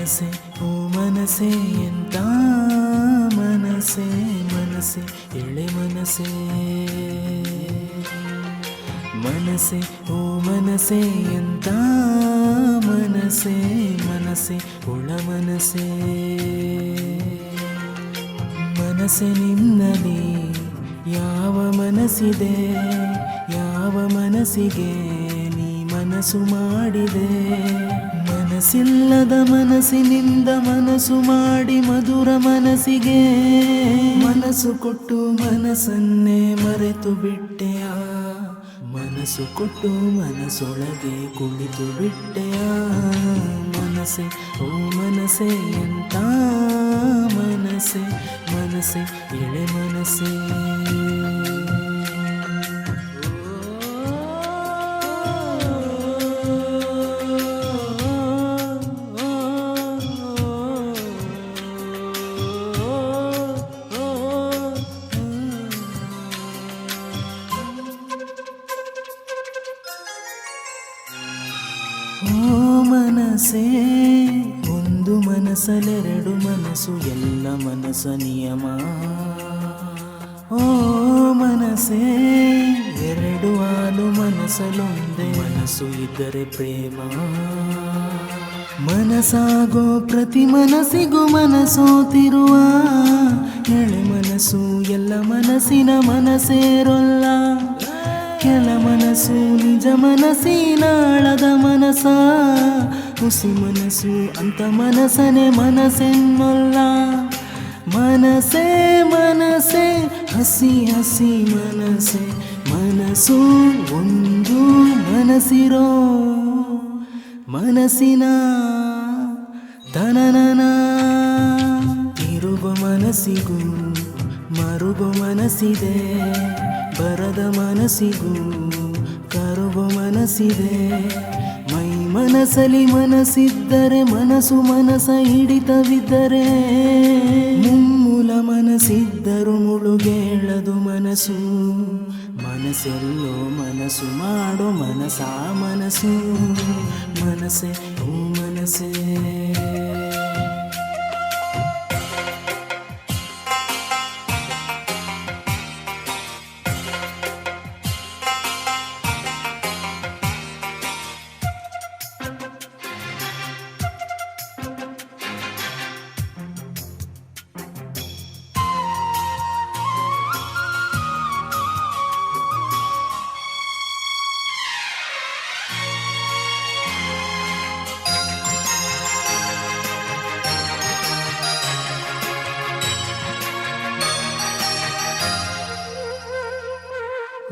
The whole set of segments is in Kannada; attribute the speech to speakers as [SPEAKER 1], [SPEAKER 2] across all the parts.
[SPEAKER 1] ಮನಸ್ಸೆ ಓ ಮನಸ್ಸೆ ಎಂತ ಮನಸ್ಸೆ ಮನಸ್ಸೆ ಎಳೆ ಮನಸ್ಸೆ ಮನಸ್ಸೆ ಓ ಮನಸ್ಸೆ ಎಂತ ಮನಸ್ಸೆ ಮನಸ್ಸೆ ಒಳ ಮನಸ್ಸೆ ಮನಸ್ಸೆ ನಿನ್ನಲಿ ಯಾವ ಮನಸ್ಸಿದೆ ಯಾವ ಮನಸ್ಸಿಗೆ ನೀ ಮನಸ್ಸು ಮಾಡಿದೆ ಮನಸ್ಸಿಲ್ಲದ ಮನಸ್ಸಿನಿಂದ ಮನಸ್ಸು ಮಾಡಿ ಮಧುರ ಮನಸ್ಸಿಗೆ ಮನಸ್ಸು ಕೊಟ್ಟು ಮನಸ್ಸನ್ನೇ ಮರೆತು ಬಿಟ್ಟೆಯ ಮನಸ್ಸು ಕೊಟ್ಟು ಮನಸ್ಸೊಳಗೆ ಕುಳಿತು ಬಿಟ್ಟೆಯ ಮನಸ್ಸೆ ಓ ಮನಸ್ಸೆ ಎಂತ ಮನಸ್ಸೆ ಮನಸ್ಸೆ ಎಳೆ ಮನಸ್ಸೆ ಓ ಮನಸ್ಸೇ ಒಂದು ಮನಸ್ಸಲೆರಡು ಮನಸ್ಸು ಎಲ್ಲ ಮನಸ್ಸ ನಿಯಮ ಓ ಮನಸ್ಸೇ ಎರಡು ಹಾಲು ಮನಸ್ಸಲ್ಲೊಂದೇ ಮನಸ್ಸು ಇದ್ದರೆ ಪ್ರೇಮ ಮನಸ್ಸಾಗೋ ಪ್ರತಿ ಮನಸ್ಸಿಗೂ ಮನಸ್ಸೋತಿರುವ ಎಳೆ ಮನಸ್ಸು ಎಲ್ಲ ಮನಸ್ಸಿನ ಮನಸ್ಸೇರೊಲ್ಲ ಕೆಲ ಮನಸ್ಸು ನಿಜ ಮನಸ್ಸಿನಾಳದ ಮನಸ ಹುಸಿ ಮನಸ್ಸು ಅಂತ ಮನಸ್ಸನೆ ಮನಸ್ಸೆನ್ನೊಲ್ಲ ಮನಸ್ಸೇ ಮನಸ್ಸೇ ಹಸಿ ಹಸಿ ಮನಸ್ಸೆ ಮನಸ್ಸು ಒಂದು ಮನಸ್ಸಿರೋ ಮನಸ್ಸಿನ ತನನನ ತಿರುಗೋ ಮನಸ್ಸಿಗೂ ಮರುಗೋ ಮನಸ್ಸಿದೆ ಬರದ ಮನಸ್ಸಿಗೂ ಕರುಗೋ ಮನಸ್ಸಿದೆ ಮೈ ಮನಸ್ಸಲ್ಲಿ ಮನಸ್ಸಿದ್ದರೆ ಮನಸ್ಸು ಮನಸ್ಸ ಹಿಡಿತವಿದ್ದರೆ ಮುಮ್ಮೂಲ ಮನಸ್ಸಿದ್ದರೂ ಮುಳುಗೇಳದು ಮನಸ್ಸು ಮನಸ್ಸೆಲ್ಲೋ ಮನಸ್ಸು ಮಾಡೋ ಮನಸ್ಸ ಮನಸ್ಸು ಮನಸ್ಸೆ ಓ ಮನಸ್ಸೇ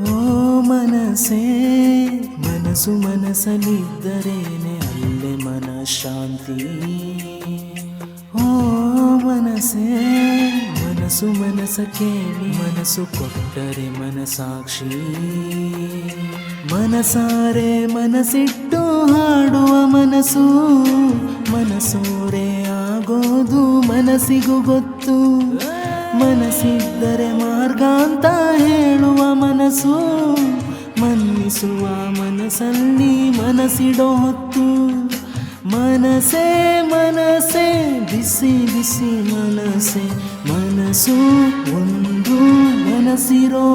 [SPEAKER 1] ಓ ಮನಸ್ಸೇ ಮನಸ್ಸು ಮನಸ್ಸಲ್ಲಿದ್ದರೇನೆ ಅಲ್ಲೇ ಮನಃಶಾಂತಿ ಓ ಮನಸ್ಸೇ ಮನಸ್ಸು ಮನಸ್ಸ ಕೇಳಿ ಮನಸ್ಸು ಕೊಟ್ಟರೆ ಮನಸಾಕ್ಷಿ ಮನಸಾರೆ ಮನಸ್ಸಿಟ್ಟು ಹಾಡುವ ಮನಸ್ಸು ಮನಸೋರೆ ಆಗೋದು ಮನಸ್ಸಿಗೂ ಗೊತ್ತು ಮನಸ್ಸಿದ್ದರೆ ಮಾರ್ಗ ಅಂತ ಹೇಳುವ ಮನಸ್ಸು ಮನ್ನಿಸುವ ಮನಸ್ಸಲ್ಲಿ ಮನಸ್ಸಿಡೋ ಹೊತ್ತು ಮನಸ್ಸೇ ಮನಸ್ಸೇ ಬಿಸಿ ಬಿಸಿ ಮನಸ್ಸೇ ಮನಸ್ಸು ಒಂದು ಮನಸ್ಸಿರೋ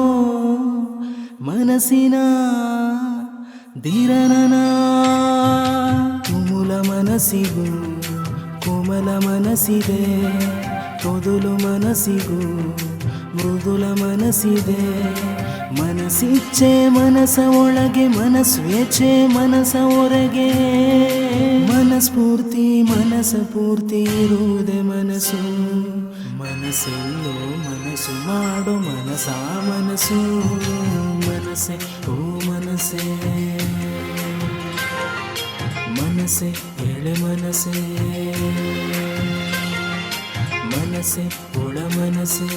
[SPEAKER 1] ಮನಸ್ಸಿನ ಧಿರನನ ತುಮುಲ ಮನಸ್ಸಿಗೂ ಕೋಮಲ ಮನಸ್ಸಿದೆ ತೊದಲು ಮನಸ್ಸಿಗೂ ಮೃದುಲ ಮನಸ್ಸಿದೆ ಮನಸ್ಸಿಚ್ಛೆ ಮನಸ್ಸ ಒಳಗೆ ಮನಸ್ವೇಚ್ಛೆ ಮನಸ್ಸ ಹೊರಗೆ ಮನಸ್ಫೂರ್ತಿ ಮನಸ್ಸ ಪೂರ್ತಿ ಇರುವುದೇ ಮನಸ್ಸು ಮನಸ್ಸೆಲ್ಲೋ ಮನಸ್ಸು ಮಾಡೋ ಮನಸ್ಸ ಮನಸ್ಸು ಮನಸ್ಸೆ ಓ ಮನಸ್ಸೇ ಮನಸ್ಸೆ ಎಳೆ ಮನಸ್ಸೇ ಮನಸ್ಸೆ ಒಳ ಮನಸ್ಸೇ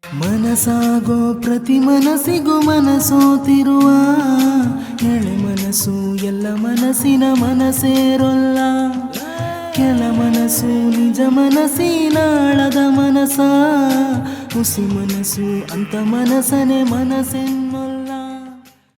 [SPEAKER 1] ಮನಸ್ಸಾಗೋ ಪ್ರತಿ ಮನಸ್ಸಿಗೂ ಮನಸ್ಸೋತಿರುವ ಎಳೆ ಮನಸ್ಸು ಎಲ್ಲ ಮನಸ್ಸಿನ ಮನಸ್ಸೇರೊಲ್ಲ ಕೆಲ ಮನಸ್ಸು ನಿಜ ಮನಸ್ಸಿನಾಳದ ಮನಸ ಹುಸಿ ಮನಸ್ಸು ಅಂತ ಮನಸ್ಸನೆ ಮನಸ್ಸೆನ್ನೋ